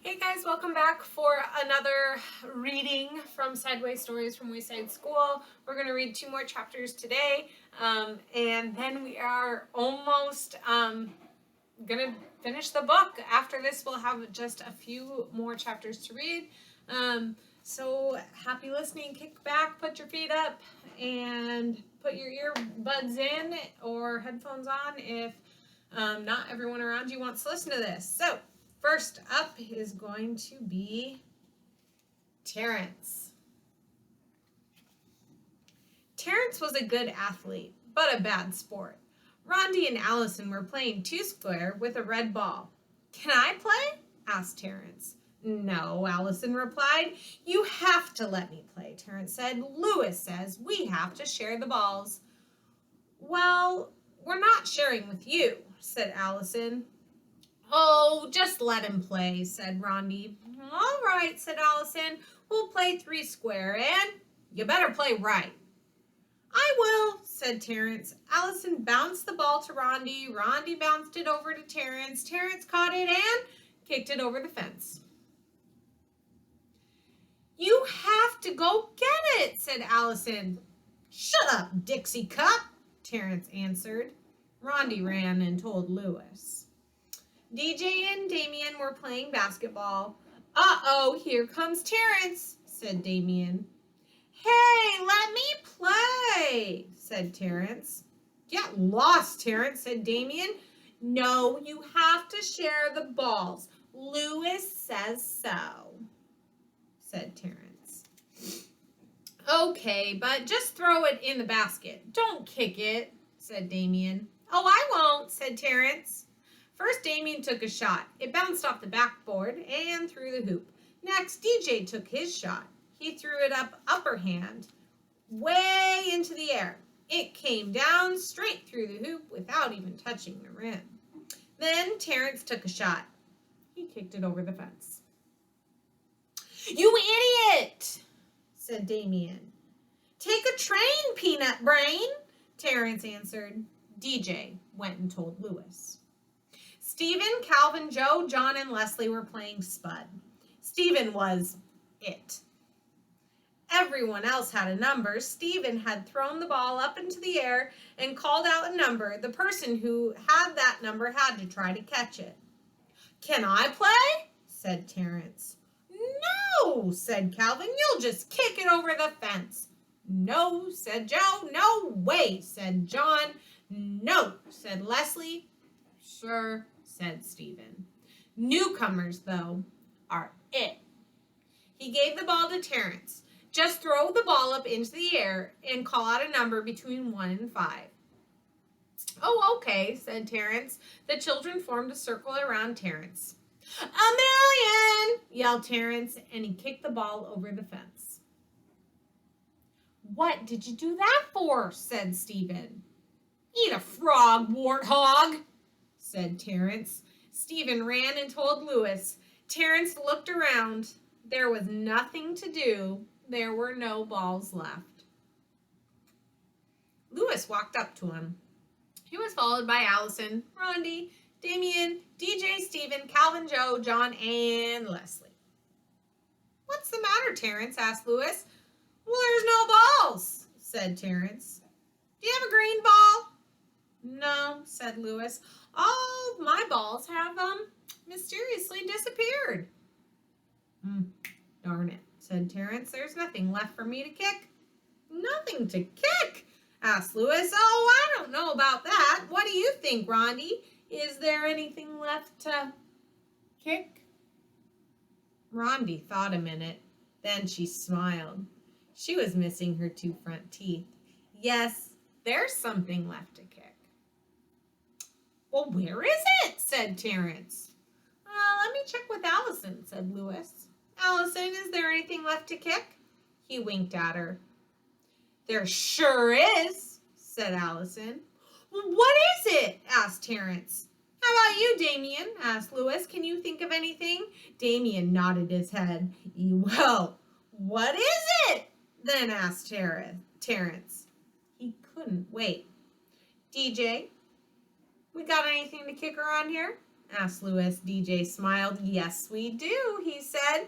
Hey guys, welcome back for another reading from Sideways Stories from Wayside School. We're going to read 2 more chapters today, and then we are almost going to finish the book. After this, we'll have just a few more chapters to read. So happy listening. Kick back, put your feet up, and put your earbuds in or headphones on if not everyone around you wants to listen to this. So first up is going to be Terrance. Terrance was a good athlete, but a bad sport. Rondi and Allison were playing 2-square with a red ball. "Can I play?" asked Terrance. "No," Allison replied. "You have to let me play," Terrance said. "Lewis says we have to share the balls." "Well, we're not sharing with you," said Allison. "Oh, just let him play," said Rondi. "All right," said Allison. "We'll play 3-square, and you better play right." "I will," said Terrance. Allison bounced the ball to Rondi. Rondi bounced it over to Terrance. Terrance caught it and kicked it over the fence. "You have to go get it," said Allison. "Shut up, Dixie Cup," Terrance answered. Rondi ran and told Lewis. DJ and Damien were playing basketball. "Uh-oh, here comes Terrance," said Damien. "Hey, let me play," said Terrance. "Get lost, Terrance," said Damien. "No, you have to share the balls. Lewis says so," said Terrance. "Okay, but just throw it in the basket. Don't kick it," said Damien. "Oh, I won't," said Terrance. First, Damien took a shot. It bounced off the backboard and through the hoop. Next, DJ took his shot. He threw it up upper hand, way into the air. It came down straight through the hoop without even touching the rim. Then Terrance took a shot. He kicked it over the fence. "You idiot," said Damien. "Take a train, peanut brain," Terrance answered. DJ went and told Lewis. Stephen, Calvin, Joe, John, and Leslie were playing Spud. Stephen was it. Everyone else had a number. Stephen had thrown the ball up into the air and called out a number. The person who had that number had to try to catch it. "Can I play?" said Terrance. "No," said Calvin. "You'll just kick it over the fence." "No," said Joe. "No way," said John. "No," said Leslie. "Sure," said Stephen. "Newcomers, though, are it." He gave the ball to Terrance. "Just throw the ball up into the air and call out a number between 1 and 5. "Oh, okay," said Terrance. The children formed a circle around Terrance. "A million!" yelled Terrance, and he kicked the ball over the fence. "What did you do that for?" said Stephen. "Eat a frog, warthog," said Terrance. Stephen ran and told Lewis. Terrance looked around. There was nothing to do. There were no balls left. Lewis walked up to him. He was followed by Allison, Rondi, Damien, DJ, Stephen, Calvin, Joe, John, and Leslie. "What's the matter, Terrance?" asked Lewis. "Well, there's no balls," said Terrance. "Do you have a green ball?" "No," said Lewis. "All of my balls have mysteriously disappeared." "Darn it," said Terrance. "There's nothing left for me to kick." "Nothing to kick?" asked Lewis. "Oh, I don't know about that. What do you think, Rondi? Is there anything left to kick?" Rondi thought a minute. Then she smiled. She was missing her 2 front teeth. "Yes, there's something left to kick." "Well, where is it?" said Terrance. "Let me check with Allison," said Lewis. "Allison, is there anything left to kick?" He winked at her. "There sure is," said Allison. "Well, what is it?" asked Terrance. "How about you, Damien?" asked Lewis. "Can you think of anything?" Damien nodded his head. "Well, what is it?" then asked Terrance. He couldn't wait. "DJ, we got anything to kick around here?" asked Louis. DJ smiled. Yes, we do, he said.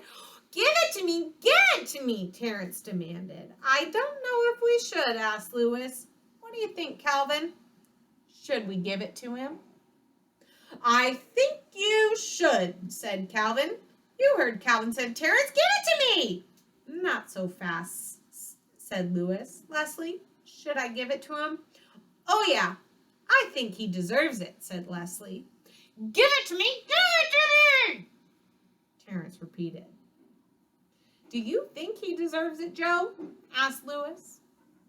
Give it to me, give it to me, Terrance demanded. I don't know if we should, asked Louis. What do you think, Calvin? Should we give it to him? I think you should, said Calvin. You heard Calvin said, Terrance, give it to me. Not so fast, said Louis. Leslie, should I give it to him? Oh, yeah, I think he deserves it, said Leslie. Give it to me, give it to me, Terrance repeated. Do you think he deserves it, Joe? Asked Louis.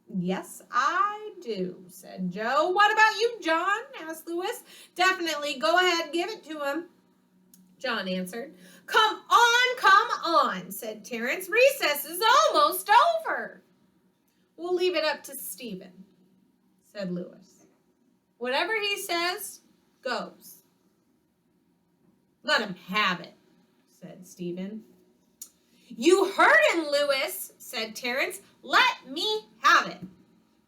Yes, I do, said Joe. What about you, John? Asked Louis. Definitely, go ahead, give it to him, John answered. Come on, said Terrance. Recess is almost over. We'll leave it up to Stephen, said Louis. Whatever he says goes. Let him have it, said Stephen. You heard him, Louis, said Terrance. Let me have it.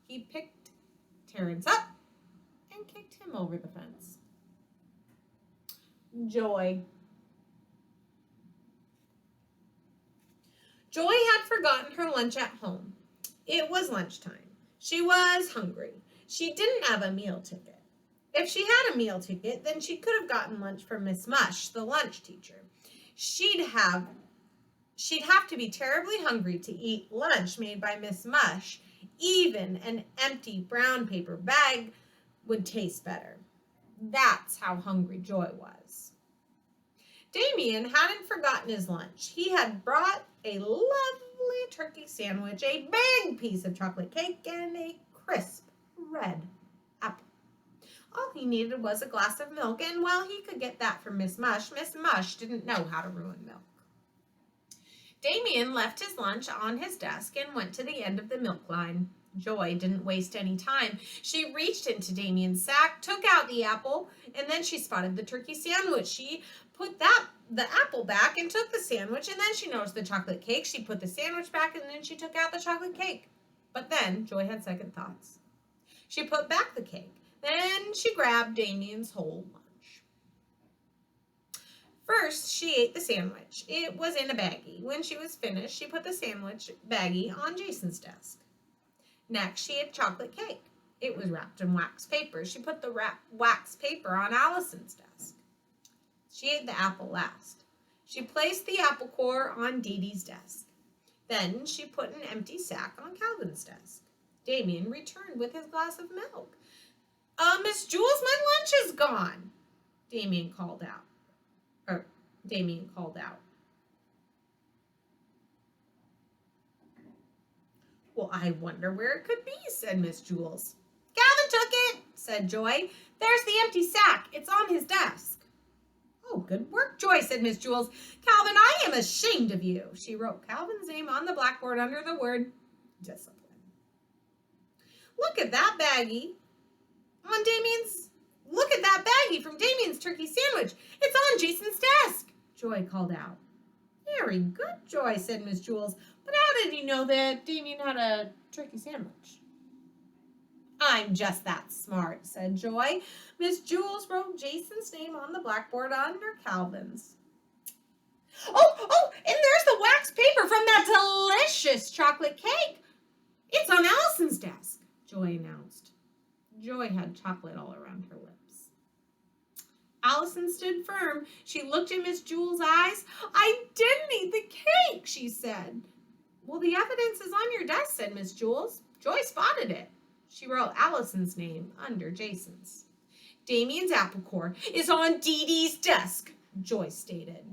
He picked Terrance up and kicked him over the fence. Joy. Joy had forgotten her lunch at home. It was lunchtime. She was hungry. She didn't have a meal ticket. If she had a meal ticket, then she could have gotten lunch from Miss Mush, the lunch teacher. She'd have to be terribly hungry to eat lunch made by Miss Mush. Even an empty brown paper bag would taste better. That's how hungry Joy was. Damien hadn't forgotten his lunch. He had brought a lovely turkey sandwich, a big piece of chocolate cake, and a crisp red apple. All he needed was a glass of milk, and while he could get that from Miss Mush didn't know how to ruin milk. Damien left his lunch on his desk and went to the end of the milk line. Joy didn't waste any time. She reached into Damien's sack, took out the apple, and then she spotted the turkey sandwich. She put the apple back and took the sandwich, and then she noticed the chocolate cake. She put the sandwich back, and then she took out the chocolate cake. But then Joy had second thoughts. She put back the cake. Then she grabbed Damien's whole lunch. First, she ate the sandwich. It was in a baggie. When she was finished, she put the sandwich baggie on Jason's desk. Next, she ate chocolate cake. It was wrapped in wax paper. She put the wax paper on Allison's desk. She ate the apple last. She placed the apple core on Dee Dee's desk. Then she put an empty sack on Calvin's desk. Damien returned with his glass of milk. Miss Jules, my lunch is gone, Damien called out. Well, I wonder where it could be, said Miss Jules. Calvin took it, said Joy. There's the empty sack. It's on his desk. Oh, good work, Joy, said Miss Jules. Calvin, I am ashamed of you. She wrote Calvin's name on the blackboard under the word discipline. Look at that baggie from Damien's turkey sandwich. It's on Jason's desk, Joy called out. Very good, Joy, said Miss Jules. But how did you know that Damien had a turkey sandwich? I'm just that smart, said Joy. Miss Jules wrote Jason's name on the blackboard under Calvin's. Oh, and there's the wax paper from that delicious chocolate cake. It's on Allison's desk, Joy announced. Joy had chocolate all around her lips. Allison stood firm. She looked in Miss Jules' eyes. I didn't eat the cake, she said. Well, the evidence is on your desk, said Miss Jules. Joy spotted it. She wrote Allison's name under Jason's. Damien's apple core is on Dee Dee's desk, Joy stated.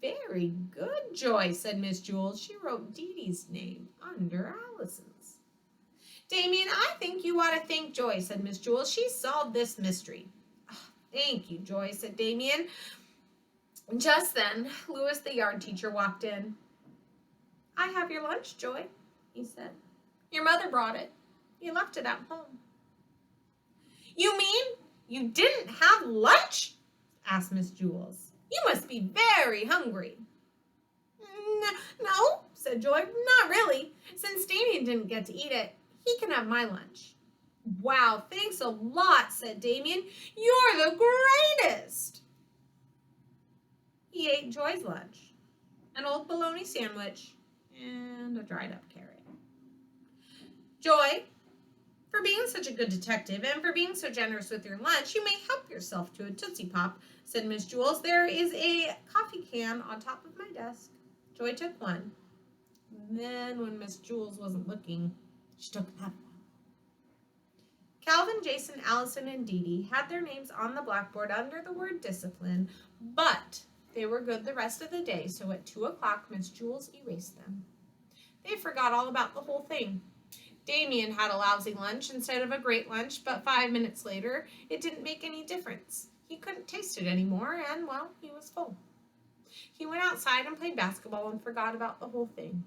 Very good, Joy, said Miss Jules. She wrote Dee Dee's name under Allison's. Damien, I think you ought to thank Joy, said Miss Jules. She solved this mystery. Oh, thank you, Joy, said Damien. Just then, Louis, the yard teacher, walked in. I have your lunch, Joy, he said. Your mother brought it. You left it at home. You mean you didn't have lunch? Asked Miss Jules. You must be very hungry. No, said Joy. Not really. Since Damien didn't get to eat it, he can have my lunch. Wow, thanks a lot, said Damien. You're the greatest. He ate Joy's lunch, an old bologna sandwich, and a dried up carrot. Joy, for being such a good detective and for being so generous with your lunch, you may help yourself to a Tootsie Pop, said Miss Jules. There is a coffee can on top of my desk. Joy took one. Then, when Miss Jules wasn't looking, she took another one. Calvin, Jason, Allison, and Dee Dee had their names on the blackboard under the word discipline, but they were good the rest of the day, so at 2 o'clock, Miss Jules erased them. They forgot all about the whole thing. Damien had a lousy lunch instead of a great lunch, but 5 minutes later, it didn't make any difference. He couldn't taste it anymore, and, well, he was full. He went outside and played basketball and forgot about the whole thing.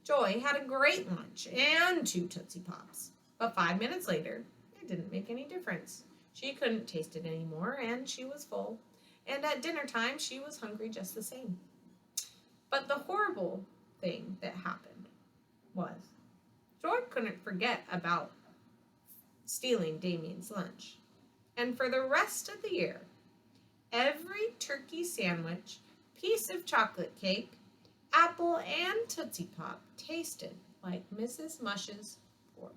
Joy had a great lunch and 2 Tootsie Pops, but 5 minutes later, it didn't make any difference. She couldn't taste it anymore, and she was full, and at dinner time, she was hungry just the same. But the horrible thing that happened was Joy couldn't forget about stealing Damien's lunch. And for the rest of the year, every turkey sandwich, piece of chocolate cake, apple, and Tootsie Pop tasted like Mrs. Mush's porridge.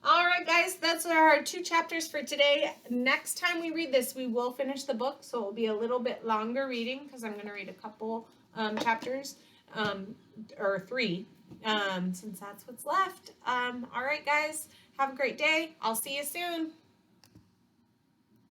All right, guys, that's our 2 chapters for today. Next time we read this, we will finish the book, so it will be a little bit longer reading because I'm going to read a couple chapters. Or 3, since that's what's left. All right, guys, have a great day. I'll see you soon.